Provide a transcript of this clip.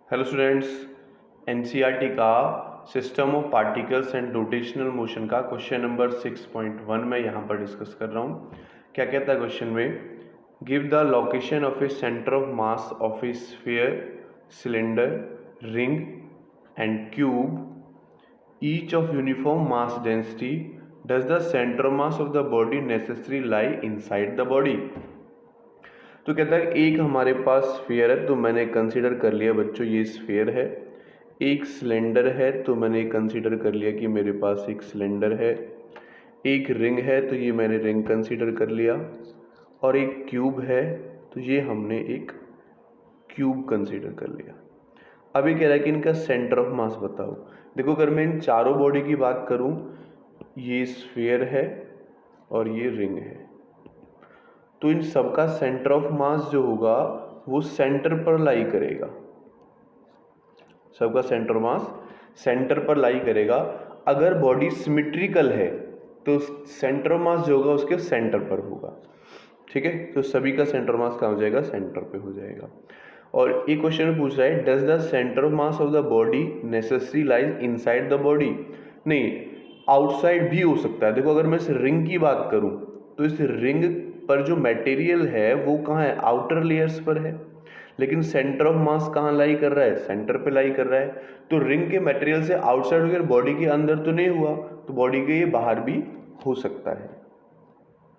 Hello students, NCERT का system of particles and rotational motion का question number 6.1 मैं यहाँ पर डिस्कस कर रहा हूँ। क्या कहता है क्वेश्चन में, give the location of A centre of mass of A sphere, cylinder, ring and cube each of uniform mass density, does the centre of mass of the body necessary lie inside the body. तो कहता है एक हमारे पास sphere है तो मैंने consider कर लिया बच्चों ये स्फीयर है। एक सिलेंडर है तो मैंने कंसीडर कर लिया कि मेरे पास एक सिलेंडर है। एक रिंग है तो ये मैंने रिंग कंसीडर कर लिया। और एक क्यूब है तो ये हमने एक क्यूब कंसीडर कर लिया। अभी कह रहा है कि इनका सेंटर ऑफ मास बताओ। देखो अगर मैं इन चारों बॉडी की बात करूं, ये स्फीयर है और ये रिंग है, तो इन सबका सेंटर ऑफ मास जो होगा वो सेंटर पर लाई करेगा। सबका सेंटर मास सेंटर पर लाई करेगा। अगर बॉडी सिमेट्रिकल है तो सेंटर ऑफ मास जो होगा उसके सेंटर पर होगा। ठीक है, तो सभी का सेंटर मास कहाँ हो जाएगा, सेंटर पे हो जाएगा। और एक क्वेश्चन पूछ रहा है, does the centre of mass of the body necessary lies inside the body. नहीं, आउटसाइड भी हो सकता है। देखो अगर मैं इस रिंग की बात करूं तो इस रिंग पर जो मटेरियल है वो कहाँ है, आउटर लेयर्स पर है, लेकिन सेंटर ऑफ मास कहाँ लाई कर रहा है, सेंटर पे लाई कर रहा है। तो रिंग के मटेरियल से आउटसाइड हो गया, बॉडी के अंदर तो नहीं हुआ, तो बॉडी के ये बाहर भी हो सकता है।